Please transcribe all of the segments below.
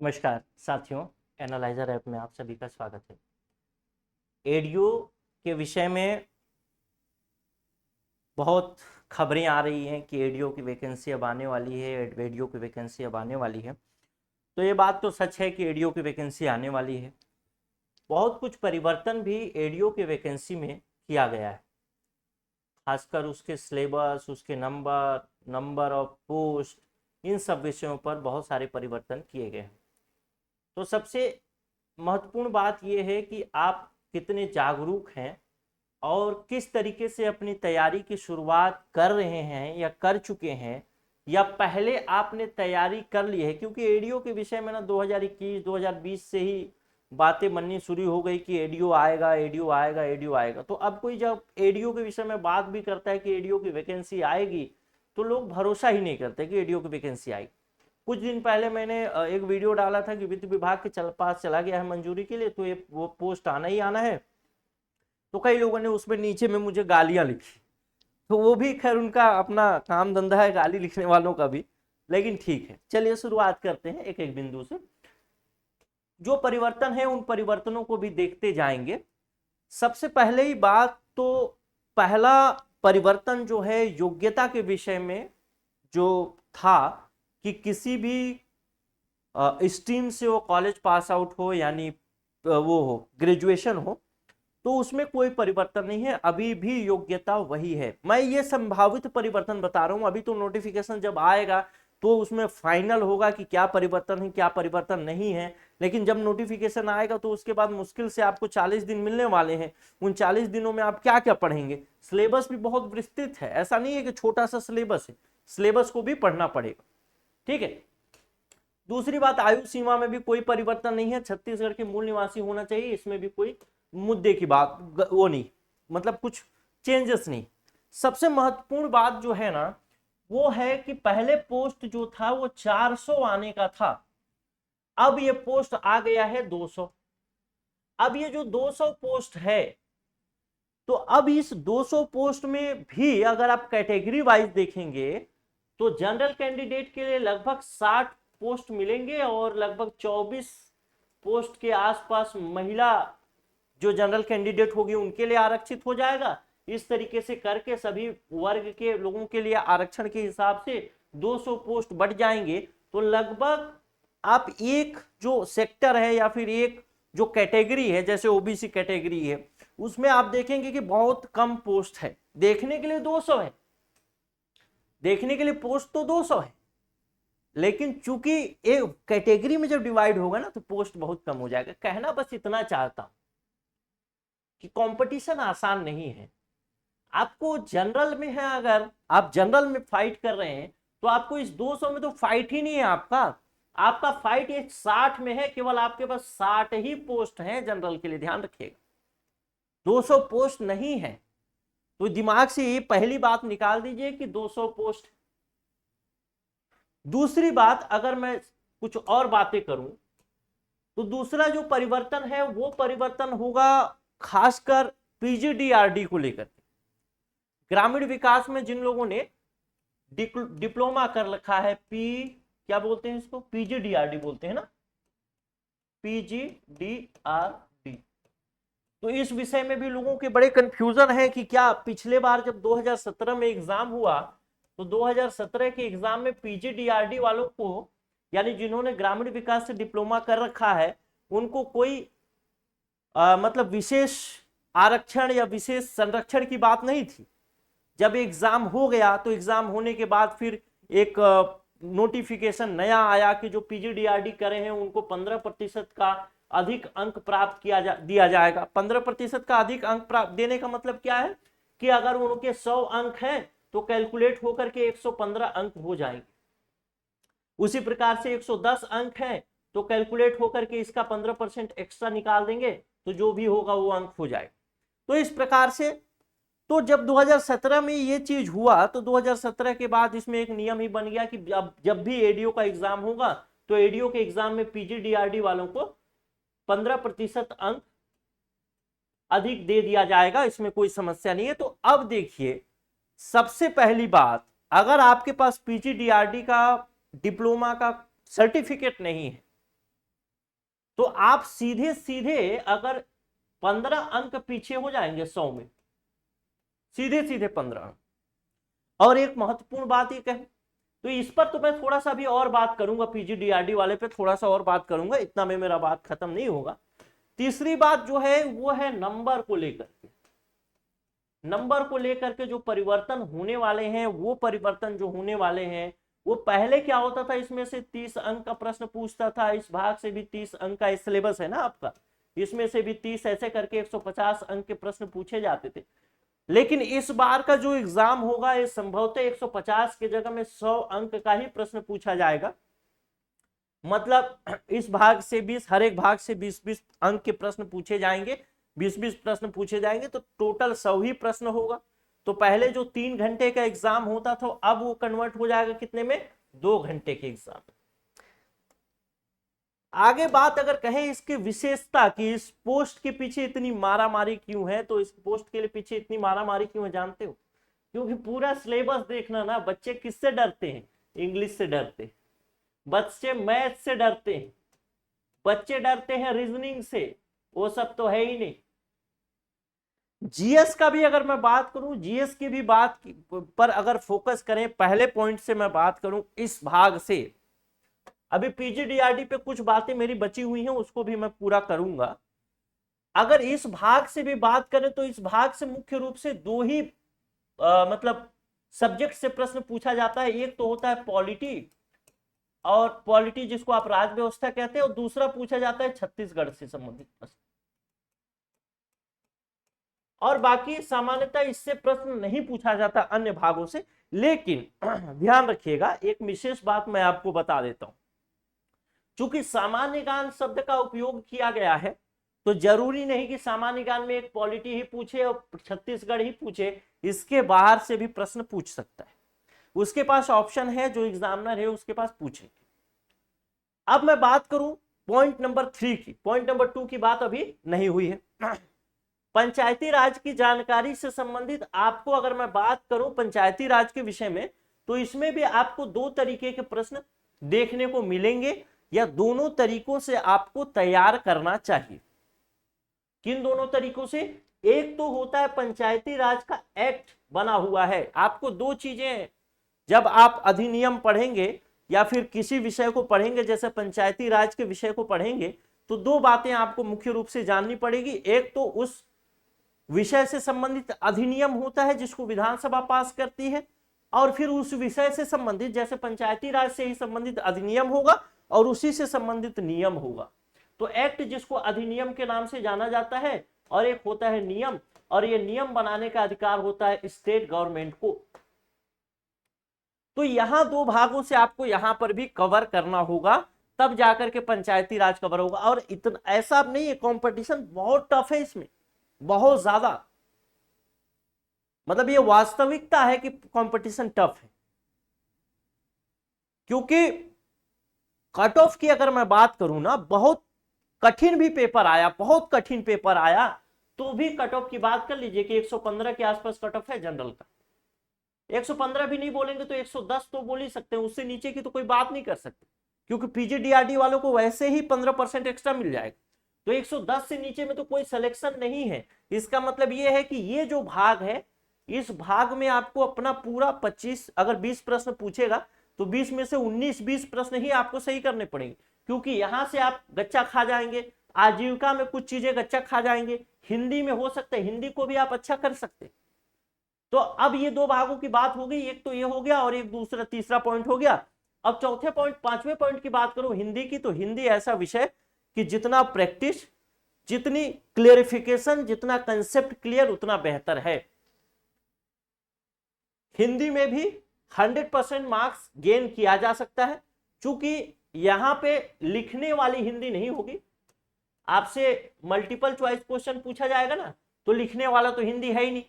नमस्कार साथियों, analyser app में आप सभी का स्वागत है। एडीओ के विषय में बहुत खबरें आ रही हैं कि एडीओ की वैकेंसी अब आने वाली है, एडीओ की वैकेंसी अब आने वाली है। तो ये बात तो सच है कि एडीओ की वैकेंसी आने वाली है। बहुत कुछ परिवर्तन भी एडीओ की वैकेंसी में किया गया है, खासकर उसके सिलेबस, उसके नंबर ऑफ पोस्ट, इन सब विषयों पर बहुत सारे परिवर्तन किए गए हैं। तो सबसे महत्वपूर्ण बात यह है कि आप कितने जागरूक हैं और किस तरीके से अपनी तैयारी की शुरुआत कर रहे हैं या कर चुके हैं, या पहले आपने तैयारी कर ली है। क्योंकि एडीओ के विषय में ना 2021 2020 से ही बातें बननी शुरू हो गई कि एडीओ आएगा, एडीओ आएगा, एडीओ आएगा। तो अब कोई जब एडीओ के विषय में बात भी करता है कि एडीओ की वैकेंसी आएगी, तो लोग भरोसा ही नहीं करते कि एडीओ की वैकेंसी आएगी। कुछ दिन पहले मैंने एक वीडियो डाला था कि वित्त विभाग के पास चला गया है मंजूरी के लिए, तो ये वो पोस्ट आना ही आना है। तो कई लोगों ने उसमें नीचे में मुझे गालियां लिखी, तो वो भी खैर उनका अपना काम धंधा है, गाली लिखने वालों का भी। लेकिन ठीक है, चलिए शुरुआत करते हैं एक एक बिंदु से। जो परिवर्तन है उन परिवर्तनों को भी देखते जाएंगे। सबसे पहले ही बात तो पहला परिवर्तन जो है योग्यता के विषय में जो था कि किसी भी स्ट्रीम से वो कॉलेज पास आउट हो, यानी वो हो ग्रेजुएशन हो, तो उसमें कोई परिवर्तन नहीं है, अभी भी योग्यता वही है। मैं ये संभावित परिवर्तन बता रहा हूं, अभी तो नोटिफिकेशन जब आएगा तो उसमें फाइनल होगा कि क्या परिवर्तन है क्या परिवर्तन नहीं है। लेकिन जब नोटिफिकेशन आएगा तो उसके बाद मुश्किल से आपको 40 दिन मिलने वाले हैं। उन 40 दिनों में आप क्या क्या पढ़ेंगे? सिलेबस भी बहुत विस्तृत है, ऐसा नहीं है कि छोटा सा सिलेबस है, सिलेबस को भी पढ़ना पड़ेगा। ठीक है। दूसरी बात, आयु सीमा में भी कोई परिवर्तन नहीं है, छत्तीसगढ़ के मूल निवासी होना चाहिए, इसमें भी कोई मुद्दे की बात वो नहीं, मतलब कुछ चेंजेस नहीं। सबसे महत्वपूर्ण बात जो है ना, वो है कि पहले पोस्ट जो था वो 400 आने का था, अब ये पोस्ट आ गया है 200। अब ये जो 200 पोस्ट है, तो अब इस 200 पोस्ट में भी अगर आप कैटेगरी वाइज देखेंगे तो जनरल कैंडिडेट के लिए लगभग 60 पोस्ट मिलेंगे और लगभग 24 पोस्ट के आसपास महिला जो जनरल कैंडिडेट होगी उनके लिए आरक्षित हो जाएगा। इस तरीके से करके सभी वर्ग के लोगों के लिए आरक्षण के हिसाब से 200 पोस्ट बढ़ जाएंगे। तो लगभग आप एक जो सेक्टर है या फिर एक जो कैटेगरी है, जैसे ओबीसी कैटेगरी है, उसमें आप देखेंगे कि बहुत कम पोस्ट है। देखने के लिए 200 है, देखने के लिए पोस्ट तो 200 है, लेकिन चूंकि एक कैटेगरी में जब डिवाइड होगा ना तो पोस्ट बहुत कम हो जाएगा। कहना बस इतना चाहता हूं कि कंपटीशन आसान नहीं है। आपको जनरल में है, अगर आप जनरल में फाइट कर रहे हैं तो आपको इस 200 में तो फाइट ही नहीं है। आपका आपका फाइट ये 60 में है, केवल आपके पास 60 ही पोस्ट हैं जनरल के लिए, ध्यान रखिएगा, 200 पोस्ट नहीं है। तो दिमाग से ये पहली बात निकाल दीजिए कि 200 पोस्ट। दूसरी बात, अगर मैं कुछ और बातें करूं तो दूसरा जो परिवर्तन है वो परिवर्तन होगा खासकर पीजीडीआरडी को लेकर। ग्रामीण विकास में जिन लोगों ने डिप्लोमा कर रखा है, क्या बोलते हैं इसको, पीजीडीआरडी बोलते हैं ना, पीजीडीआरडी। तो इस विषय में भी लोगों के बड़े कंफ्यूजन है कि क्या पिछले बार जब 2017 में एग्जाम हुआ तो 2017 के एग्जाम में पीजीडीआरडी वालों को, यानी जिन्होंने ग्रामीण विकास से डिप्लोमा कर रखा है, उनको कोई मतलब विशेष आरक्षण या विशेष संरक्षण की बात नहीं थी। जब एग्जाम हो गया तो एग्जाम होने के बाद फिर एक नोटिफिकेशन नया आया कि जो पीजीडीआरडी करे हैं उनको 15% का अधिक अंक प्राप्त दिया जाएगा। 15% का अधिक अंक प्राप्त देने का मतलब क्या है कि अगर उनके 100 अंक हैं तो कैलकुलेट होकर के 115 अंक हो जाएंगे। उसी प्रकार से 110 अंक है तो कैलकुलेट होकर के इसका 15% एक्स्ट्रा निकाल देंगे, तो जो भी होगा वो अंक हो जाएगा। तो इस प्रकार से तो जब 2017 में ये चीज हुआ तो 2017 के बाद इसमें एक नियम ही बन गया कि जब भी एडीओ का एग्जाम होगा तो एडीओ के एग्जाम में पीजीडीआरडी वालों को 15% अंक अधिक दे दिया जाएगा, इसमें कोई समस्या नहीं है। तो अब देखिए, सबसे पहली बात, अगर आपके पास पीजीडीआरडी का डिप्लोमा का सर्टिफिकेट नहीं है तो आप सीधे सीधे अगर 15 अंक पीछे हो जाएंगे 100 में, सीधे सीधे 15 अंक। और एक महत्वपूर्ण बात ये कहें तो इस पर तो मैं थोड़ा सा भी और बात करूंगा, पीजीडीआरडी वाले पे थोड़ा सा और बात करूंगा, इतना में मेरा बात खत्म नहीं होगा। तीसरी बात जो है वो है नंबर को लेकर के। नंबर को लेकर के जो परिवर्तन होने वाले हैं, वो परिवर्तन जो होने वाले हैं, वो पहले क्या होता था, इसमें से 30 अंक का प्रश्न पूछता था, इस भाग से भी 30 अंक का सिलेबस है ना आपका, इसमें से भी 30 ऐसे करके 150 अंक के प्रश्न पूछे जाते थे। लेकिन इस बार का जो एग्जाम होगा ये संभवतः 150 की जगह में 100 अंक का ही प्रश्न पूछा जाएगा। मतलब इस भाग से 20, हर एक भाग से 20-20 अंक के प्रश्न पूछे जाएंगे, 20-20 प्रश्न पूछे जाएंगे, तो टोटल 100 ही प्रश्न होगा। तो पहले जो 3 घंटे का एग्जाम होता था अब वो कन्वर्ट हो जाएगा कितने में, 2 घंटे के एग्जाम। आगे बात अगर कहें इसकी विशेषता की, इस पोस्ट के पीछे इतनी मारामारी क्यों है, तो इस पोस्ट के लिए पीछे इतनी मारामारी क्यों है जानते हो? क्योंकि पूरा सिलेबस देखना ना, बच्चे किससे डरते हैं, इंग्लिश से डरते हैं, बच्चे मैथ से डरते हैं, बच्चे डरते हैं रीजनिंग से, वो सब तो है ही नहीं। जीएस का भी अगर मैं बात करूं, जीएस की भी बात पर अगर फोकस करें, पहले पॉइंट से मैं बात करूं इस भाग से, अभी पीजीडीआरडी पे कुछ बातें मेरी बची हुई हैं उसको भी मैं पूरा करूंगा। अगर इस भाग से भी बात करें तो इस भाग से मुख्य रूप से 2 ही मतलब सब्जेक्ट से प्रश्न पूछा जाता है। एक तो होता है पॉलिटी, और पॉलिटी जिसको आप राज व्यवस्था कहते हैं, और दूसरा पूछा जाता है छत्तीसगढ़ से संबंधित प्रश्न। और बाकी सामान्यतः इससे प्रश्न नहीं पूछा जाता अन्य भागों से। लेकिन ध्यान रखिएगा, एक विशेष बात मैं आपको बता देता हूं, चूंकि सामान्य ज्ञान शब्द का उपयोग किया गया है तो जरूरी नहीं कि सामान्य ज्ञान में एक पॉलिटी ही पूछे और छत्तीसगढ़ ही पूछे, इसके बाहर से भी प्रश्न पूछ सकता है, उसके पास ऑप्शन है, जो एग्जामिनर है उसके पास पूछेंगे। अब मैं बात करूं पॉइंट नंबर 3 की, पॉइंट नंबर 2 की बात अभी नहीं हुई है। पंचायती राज की जानकारी से संबंधित आपको अगर मैं बात करूं पंचायती राज के विषय में, तो इसमें भी आपको 2 तरीके के प्रश्न देखने को मिलेंगे, या दोनों तरीकों से आपको तैयार करना चाहिए। किन दोनों तरीकों से? एक तो होता है पंचायती राज का एक्ट बना हुआ है, आपको 2 चीजें जब आप अधिनियम पढ़ेंगे या फिर किसी विषय को पढ़ेंगे, जैसे पंचायती राज के विषय को पढ़ेंगे, तो 2 बातें आपको मुख्य रूप से जाननी पड़ेगी। एक तो उस विषय से संबंधित अधिनियम होता है जिसको विधानसभा पास करती है, और फिर उस विषय से संबंधित, जैसे पंचायती राज से ही संबंधित अधिनियम होगा और उसी से संबंधित नियम होगा। तो एक्ट जिसको अधिनियम के नाम से जाना जाता है, और एक होता है नियम, और ये नियम बनाने का अधिकार होता है स्टेट गवर्नमेंट को। तो यहां 2 भागों से आपको यहां पर भी कवर करना होगा, तब जाकर के पंचायती राज कवर होगा। और इतना ऐसा नहीं है, कंपटीशन बहुत टफ है इसमें, बहुत ज्यादा, मतलब ये वास्तविकता है कि कंपटीशन टफ है। क्योंकि कट ऑफ की अगर मैं बात करूं ना, बहुत कठिन भी पेपर आया, बहुत कठिन पेपर आया, तो भी कट ऑफ की बात कर लीजिए कि 115 के आसपास कट ऑफ है जनरल का। 115 भी नहीं बोलेंगे तो 110 तो बोल ही सकते हैं, उससे नीचे की तो कोई बात नहीं कर सकते, क्योंकि पीजीडीआरडी वालों को वैसे ही 15% एक्स्ट्रा मिल जाएगा। तो 110 से नीचे में तो कोई सिलेक्शन नहीं है। इसका मतलब ये है कि ये जो भाग है, इस भाग में आपको अपना पूरा 25, अगर 20 प्रश्न पूछेगा तो 20 में से 19-20 प्रश्न ही आपको सही करने पड़ेंगे, क्योंकि यहां से आप गच्चा खा जाएंगे, आजीविका में कुछ चीजें गच्चा खा जाएंगे, हिंदी में हो सकता है, हिंदी को भी आप अच्छा कर सकते। तो अब ये 2 भागों की बात हो गई, एक तो ये हो गया और एक दूसरा तीसरा पॉइंट हो गया। अब चौथे पॉइंट, 5वें पॉइंट की बात करूं हिंदी की, तो हिंदी ऐसा विषय कि जितना प्रैक्टिस, जितनी क्लियरिफिकेशन, जितना कंसेप्ट क्लियर, उतना बेहतर है। हिंदी में भी 100% मार्क्स गेन किया जा सकता है, क्योंकि यहां पे लिखने वाली हिंदी नहीं होगी, आपसे मल्टीपल चॉइस क्वेश्चन पूछा जाएगा ना, तो लिखने वाला तो हिंदी है ही नहीं,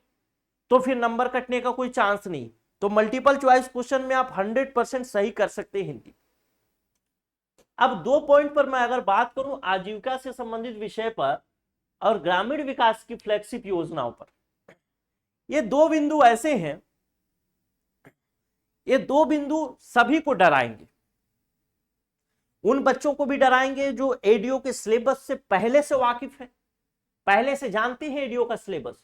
तो फिर नंबर कटने का कोई चांस नहीं। तो मल्टीपल चॉइस क्वेश्चन में आप 100% सही कर सकते हैं हिंदी। अब 2 पॉइंट पर मैं अगर बात करूं आजीविका से संबंधित विषय पर और ग्रामीण विकास की फ्लैगशिप योजनाओं पर, ये 2 बिंदु ऐसे हैं, ये 2 बिंदु सभी को डराएंगे। उन बच्चों को भी डराएंगे जो एडीओ के सिलेबस से पहले से वाकिफ है, पहले से जानते हैं एडीओ का सिलेबस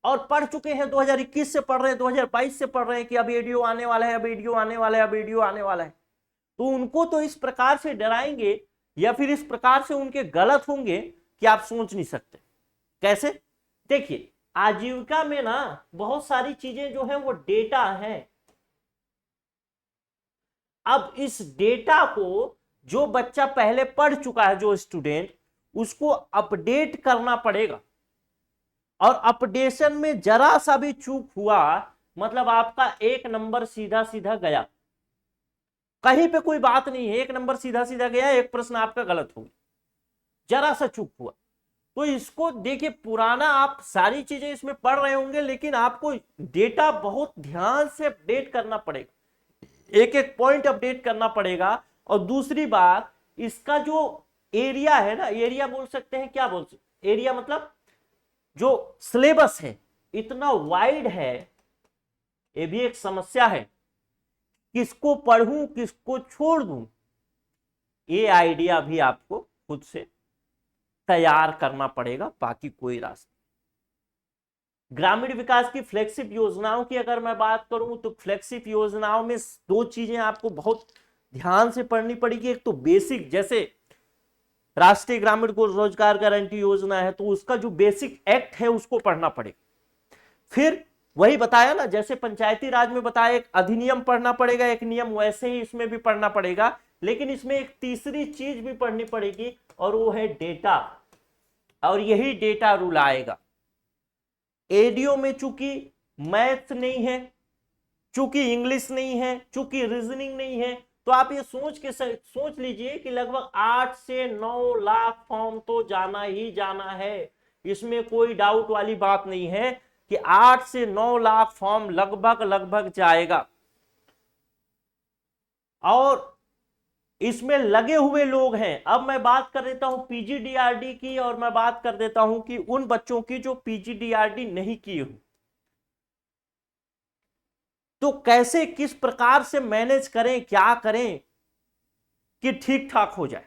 और पढ़ चुके हैं, 2021 से पढ़ रहे हैं, 2022 से पढ़ रहे हैं कि अब एडीओ आने वाला है, अब एडीओ आने वाला है, अब एडीओ आने वाला है। तो उनको तो इस प्रकार से डराएंगे या फिर इस प्रकार से उनके गलत होंगे कि आप सोच नहीं सकते। कैसे? देखिए, आजीविका में ना बहुत सारी चीजें जो है वो डेटा है। अब इस डेटा को जो बच्चा पहले पढ़ चुका है, जो स्टूडेंट, उसको अपडेट करना पड़ेगा। और अपडेशन में जरा सा भी चूक हुआ मतलब आपका 1 नंबर सीधा सीधा गया, कहीं पे कोई बात नहीं है, 1 नंबर सीधा सीधा गया, एक प्रश्न आपका गलत हो गया, जरा सा चूक हुआ। तो इसको देखिए, पुराना आप सारी चीजें इसमें पढ़ रहे होंगे लेकिन आपको डेटा बहुत ध्यान से अपडेट करना पड़ेगा, एक एक पॉइंट अपडेट करना पड़ेगा। और दूसरी बात, इसका जो एरिया है ना, एरिया बोल सकते हैं, क्या बोल सकते, एरिया मतलब जो सिलेबस है इतना वाइड है, ये भी एक समस्या है। किसको पढ़ूं किसको छोड़ दूं, ये आइडिया भी आपको खुद से तैयार करना पड़ेगा, बाकी कोई रास्ता। ग्रामीण विकास की फ्लैगशिप योजनाओं की अगर मैं बात करूं तो फ्लैगशिप योजनाओं में 2 चीजें आपको बहुत ध्यान से पढ़नी पड़ेगी। एक तो बेसिक, जैसे राष्ट्रीय ग्रामीण रोजगार गारंटी योजना है तो उसका जो बेसिक एक्ट है उसको पढ़ना पड़ेगा। फिर वही बताया ना, जैसे पंचायती राज में बताया एक अधिनियम पढ़ना पड़ेगा, एक नियम, वैसे ही इसमें भी पढ़ना पड़ेगा। लेकिन इसमें एक तीसरी चीज भी पढ़नी पड़ेगी और वो है डेटा, और यही डेटा रूल आएगा। एडीओ में चूंकि मैथ नहीं है, चूंकि इंग्लिश नहीं है, चूंकि रीजनिंग नहीं है, तो आप ये सोच लीजिए कि लगभग 8 से 9 लाख फॉर्म तो जाना ही जाना है। इसमें कोई डाउट वाली बात नहीं है कि 8 से 9 लाख फॉर्म लगभग जाएगा। और इसमें लगे हुए लोग हैं। अब मैं बात कर देता हूं पीजीडीआरडी की, और मैं बात कर देता हूं कि उन बच्चों की जो पीजीडीआरडी नहीं किए हुए, तो कैसे किस प्रकार से मैनेज करें, क्या करें कि ठीक ठाक हो जाए।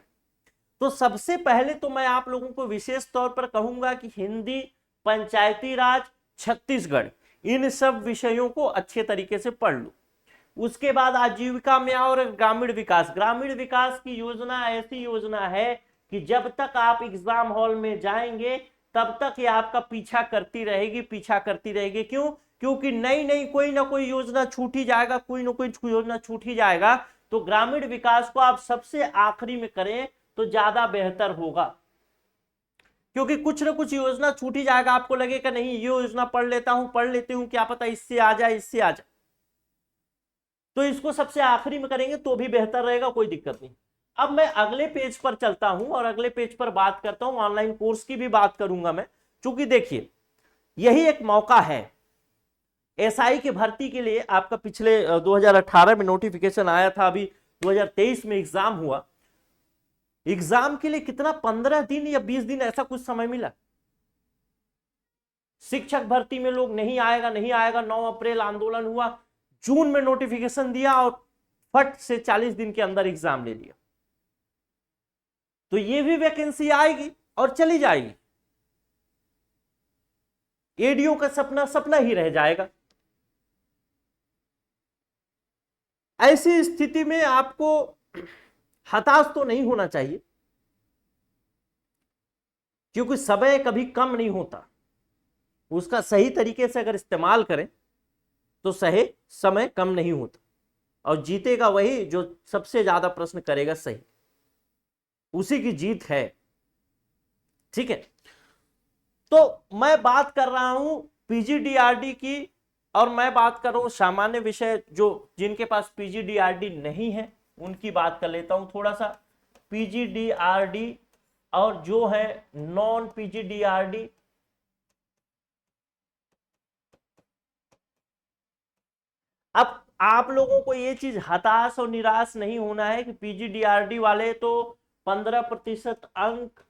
तो सबसे पहले तो मैं आप लोगों को विशेष तौर पर कहूंगा कि हिंदी, पंचायती राज, छत्तीसगढ़, इन सब विषयों को अच्छे तरीके से पढ़ लो। उसके बाद आजीविका में और ग्रामीण विकास। ग्रामीण विकास की योजना ऐसी योजना है कि जब तक आप एग्जाम हॉल में जाएंगे तब तक ये आपका पीछा करती रहेगी, पीछा करती रहेगी। क्यों? क्योंकि नई नई कोई ना कोई योजना छूट ही जाएगा, कोई ना कोई योजना छूट ही जाएगा। तो ग्रामीण विकास को आप सबसे आखिरी में करें तो ज्यादा बेहतर होगा, क्योंकि कुछ ना कुछ योजना छूट ही जाएगा। आपको लगेगा नहीं ये योजना पढ़ लेता हूं, पढ़ लेती हूं, क्या पता इससे आ जाए, इससे आ जाए, तो इसको सबसे आखिरी में करेंगे तो भी बेहतर रहेगा, कोई दिक्कत नहीं। अब मैं अगले पेज पर चलता हूं और अगले पेज पर बात करता हूं, ऑनलाइन कोर्स की भी बात करूंगा मैं। क्योंकि देखिए, यही एक मौका है एसआई की भर्ती के लिए। आपका पिछले 2018 में नोटिफिकेशन आया था, अभी 2023 में एग्जाम हुआ। एग्जाम के लिए कितना, 15 दिन या 20 दिन ऐसा कुछ समय मिला। शिक्षक भर्ती में लोग नहीं आएगा नहीं आएगा, 9 अप्रैल आंदोलन हुआ, जून में नोटिफिकेशन दिया और फट से 40 दिन के अंदर एग्जाम ले लिया। तो ये भी वैकेंसी आएगी और चली जाएगी, एडीओ का सपना सपना ही रह जाएगा। ऐसी स्थिति में आपको हताश तो नहीं होना चाहिए, क्योंकि समय कभी कम नहीं होता। उसका सही तरीके से अगर इस्तेमाल करें तो सही समय कम नहीं होता, और जीतेगा वही जो सबसे ज्यादा प्रश्न करेगा सही, उसी की जीत है। ठीक है, तो मैं बात कर रहा हूं पीजीडीआरडी की, और मैं बात कर रहा हूं सामान्य विषय, जो जिनके पास पीजीडीआरडी नहीं है उनकी बात कर लेता हूं थोड़ा सा। पीजीडीआरडी और जो है नॉन पीजीडीआरडी, अब आप लोगों को ये चीज हताश और निराश नहीं होना है कि पीजीडीआरडी वाले तो 15% अंक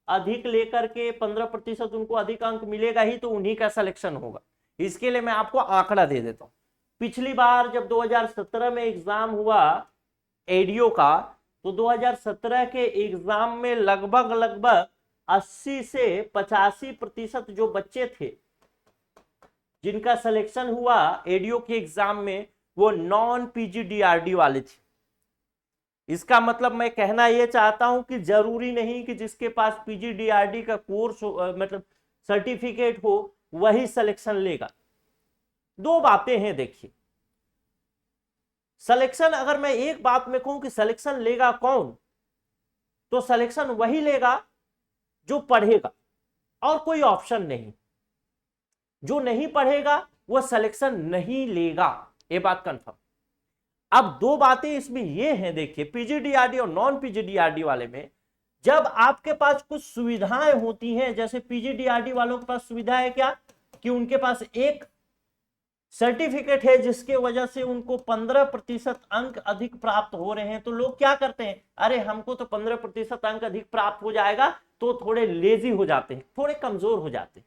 अधिक लेकर के, 15% उनको अधिक अंक मिलेगा ही तो उन्हीं का सिलेक्शन होगा। इसके लिए मैं आपको आंकड़ा दे देता हूं। पिछली बार जब 2017 में एग्जाम हुआ एडीओ का, तो 2017 के एग्जाम में लगभग लगभग 80 से 85% जो बच्चे थे जिनका सिलेक्शन हुआ एडीओ के एग्जाम में, वो नॉन पीजीडीआरडी वाले थे। इसका मतलब मैं कहना यह चाहता हूं कि जरूरी नहीं कि जिसके पास पीजीडीआरडी का कोर्स मतलब सर्टिफिकेट हो वही सिलेक्शन लेगा। दो बातें हैं देखिए, सिलेक्शन अगर मैं एक बात में कहूं कि सिलेक्शन लेगा कौन, तो सिलेक्शन वही लेगा जो पढ़ेगा, और कोई ऑप्शन नहीं। जो नहीं पढ़ेगा वो सिलेक्शन नहीं लेगा, ये बात कंफर्म। अब दो बातें इसमें ये हैं, देखिए पीजीडीआरडी और नॉन पीजीडीआरडी वाले में जब आपके पास कुछ सुविधाएं होती हैं, जैसे पीजीडीआरडी वालों के पास सुविधा है क्या कि उनके पास एक सर्टिफिकेट है जिसके वजह से उनको 15% अंक अधिक प्राप्त हो रहे हैं, तो लोग क्या करते हैं, अरे हमको तो 15% अंक अधिक प्राप्त हो जाएगा, तो थोड़े लेजी हो जाते हैं, थोड़े कमजोर हो जाते हैं।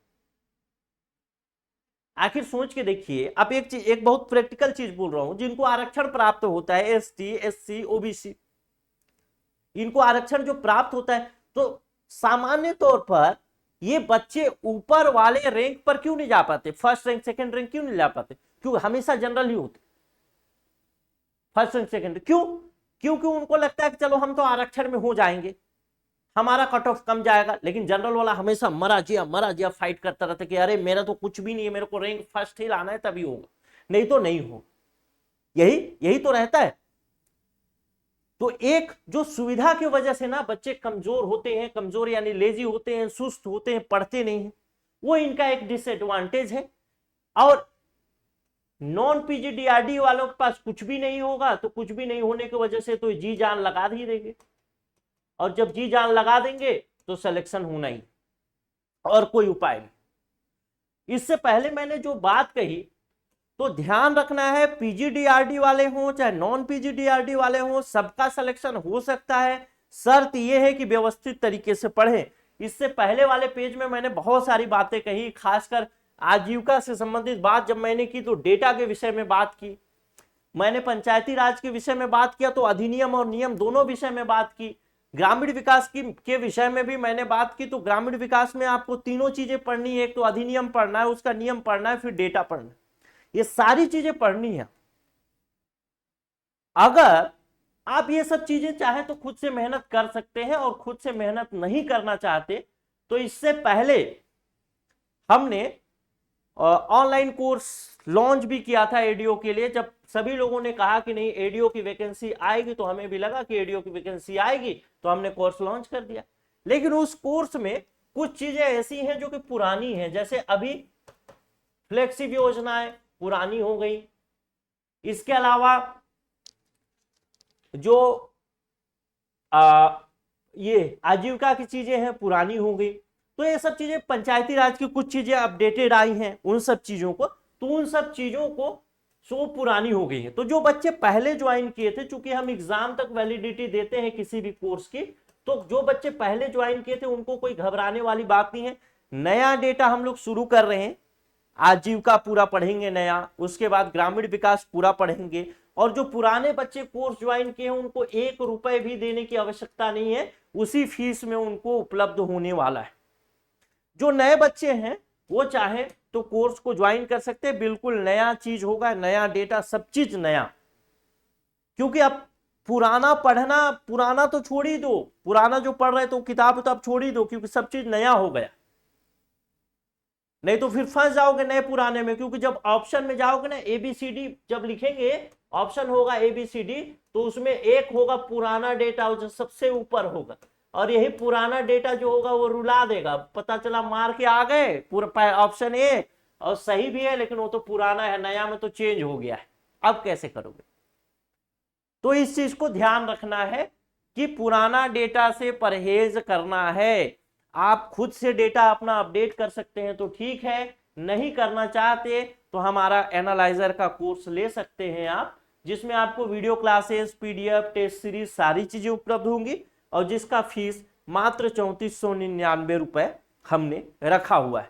आखिर सोच के देखिए, अब एक बहुत प्रैक्टिकल चीज बोल रहा हूं, जिनको आरक्षण प्राप्त होता है एसटी एससी ओबीसी, इनको आरक्षण जो प्राप्त होता है, तो सामान्य तौर पर ये बच्चे ऊपर वाले रैंक पर क्यों नहीं जा पाते, फर्स्ट रैंक सेकंड रैंक क्यों नहीं जा पाते, क्यों हमेशा जनरल ही होते फर्स्ट रैंक सेकंड, क्यों, क्योंकि उनको लगता है कि चलो हम तो आरक्षण में हो जाएंगे, हमारा कट ऑफ कम जाएगा। लेकिन जनरल वाला हमेशा मरा जिया फाइट करता रहता कि अरे मेरा तो कुछ भी नहीं है, मेरे को रैंक फर्स्ट ही लाना है तभी होगा, नहीं तो नहीं हो, यही यही तो रहता है। तो एक जो सुविधा की वजह से ना बच्चे कमजोर होते हैं, कमजोर यानी लेजी होते हैं, सुस्त होते हैं, पढ़ते नहीं हैं, वो इनका एक डिसएडवांटेज है। और नॉन पीजीडीआरडी वालों के पास कुछ भी नहीं होगा, तो कुछ भी नहीं होने की वजह से तो जी जान लगा ही देंगे, और जब जी जान लगा देंगे तो सिलेक्शन होना ही, और कोई उपाय नहीं। इससे पहले मैंने जो बात कही, तो ध्यान रखना है पीजीडीआरडी वाले हों चाहे नॉन पीजीडीआरडी वाले हों, सबका सिलेक्शन हो सकता है, शर्त यह है कि व्यवस्थित तरीके से पढ़ें। इससे पहले वाले पेज में मैंने बहुत सारी बातें कही, खासकर आजीविका से संबंधित बात जब मैंने की तो डेटा के विषय में बात की, मैंने पंचायती राज के विषय में बात किया तो अधिनियम और नियम दोनों विषय में बात की, ग्रामीण विकास के विषय में भी मैंने बात की। तो ग्रामीण विकास में आपको तीनों चीजें पढ़नी है, एक तो अधिनियम पढ़ना है, उसका नियम पढ़ना है, फिर डेटा पढ़ना है, ये सारी चीजें पढ़नी है। अगर आप ये सब चीजें चाहे तो खुद से मेहनत कर सकते हैं, और खुद से मेहनत नहीं करना चाहते तो इससे पहले हमने ऑनलाइन कोर्स लॉन्च भी किया था एडीओ के लिए। जब सभी लोगों ने कहा कि नहीं एडीओ की वैकेंसी आएगी, तो हमें भी लगा कि एडीओ की वैकेंसी आएगी, तो हमने कोर्स लॉन्च कर दिया। लेकिन उस कोर्स में कुछ चीजें ऐसी हैं जो कि पुरानी हैं, जैसे अभी फ्लेक्सिब योजनाएं पुरानी हो गई, इसके अलावा जो ये आजीविका की चीजें हैं पुरानी हो गई। तो ये सब चीजें, पंचायती राज की कुछ चीजें अपडेटेड आई हैं, उन सब चीजों को, तो उन सब चीजों को सो पुरानी हो गई है। तो जो बच्चे पहले ज्वाइन किए थे, चूंकि हम एग्जाम तक वैलिडिटी देते हैं किसी भी कोर्स की, तो जो बच्चे पहले ज्वाइन किए थे उनको कोई घबराने वाली बात नहीं है। नया डेटा हम लोग शुरू कर रहे हैं, आजीविका पूरा पढ़ेंगे नया, उसके बाद ग्रामीण विकास पूरा पढ़ेंगे, और जो पुराने बच्चे कोर्स ज्वाइन किए हैं उनको 1 रुपए भी देने की आवश्यकता नहीं है, उसी फीस में उनको उपलब्ध होने वाला है। जो नए बच्चे हैं वो चाहे तो कोर्स को ज्वाइन कर सकते हैं, बिल्कुल नया चीज होगा, नया डेटा, सब चीज नया। क्योंकि अब पुराना पढ़ना, पुराना तो छोड़ ही दो, पुराना जो पढ़ रहे तो किताब तो अब छोड़ ही दो, क्योंकि सब चीज नया हो गया। नहीं तो फिर फंस जाओगे नए पुराने में, क्योंकि जब ऑप्शन में जाओगे ना, ABCD जब लिखेंगे, ऑप्शन होगा ABCD, तो उसमें एक होगा पुराना डेटा जो सबसे ऊपर होगा, और यही पुराना डेटा जो होगा वो रुला देगा, पता चला मार के आ गए पूरा ऑप्शन ए, और सही भी है लेकिन वो तो पुराना है, नया में तो चेंज हो गया है, अब कैसे करोगे। तो इस चीज को ध्यान रखना है कि पुराना डेटा से परहेज करना है। आप खुद से डेटा अपना अपडेट कर सकते हैं तो ठीक है, नहीं करना चाहते तो हमारा एनालाइजर का कोर्स ले सकते हैं आप, जिसमें आपको video classes, PDF, test series सारी चीजें उपलब्ध होंगी, और जिसका फीस मात्र 3499 रुपए हमने रखा हुआ है।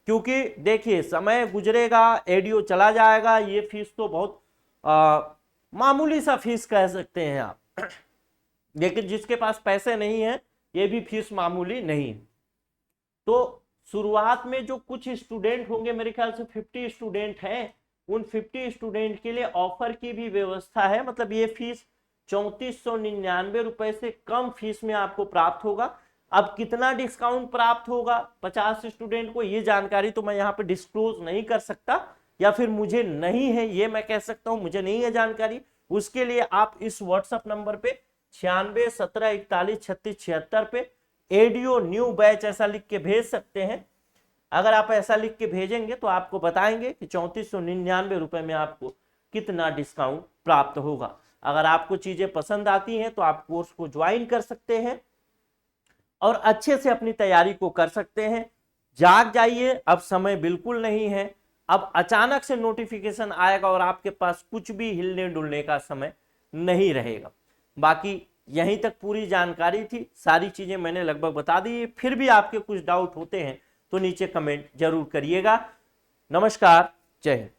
क्योंकि देखिए समय गुजरेगा, एडीओ चला जाएगा, ये फीस तो बहुत मामूली सा फीस कह सकते हैं आप। लेकिन जिसके पास पैसे नहीं है ये भी फीस मामूली नहीं है। तो शुरुआत में जो कुछ स्टूडेंट होंगे, मेरे ख्याल से 50 स्टूडेंट हैं, उन 50 स्टूडेंट के लिए ऑफर की भी व्यवस्था है। मतलब ये फीस 3499 रुपए से कम फीस में आपको प्राप्त होगा। अब कितना डिस्काउंट प्राप्त होगा 50 स्टूडेंट को, ये जानकारी तो मैं यहाँ पे डिस्क्लोज नहीं कर सकता, या फिर मुझे नहीं है, ये मैं कह सकता हूँ मुझे नहीं है जानकारी। उसके लिए आप इस व्हाट्सएप नंबर पे 9617413676 पे एडीओ न्यू बैच ऐसा लिख के भेज सकते हैं। अगर आप ऐसा लिख के भेजेंगे तो आपको बताएंगे कि 3499 रुपए में आपको कितना डिस्काउंट प्राप्त होगा। अगर आपको चीजें पसंद आती हैं तो आप कोर्स को ज्वाइन कर सकते हैं और अच्छे से अपनी तैयारी को कर सकते हैं। जाग जाइए, अब समय बिल्कुल नहीं है। अब अचानक से नोटिफिकेशन आएगा और आपके पास कुछ भी हिलने डुलने का समय नहीं रहेगा। बाकी यहीं तक पूरी जानकारी थी, सारी चीजें मैंने लगभग बता दी। फिर भी आपके कुछ डाउट होते हैं तो नीचे कमेंट जरूर करिएगा। नमस्कार, जय हिंद।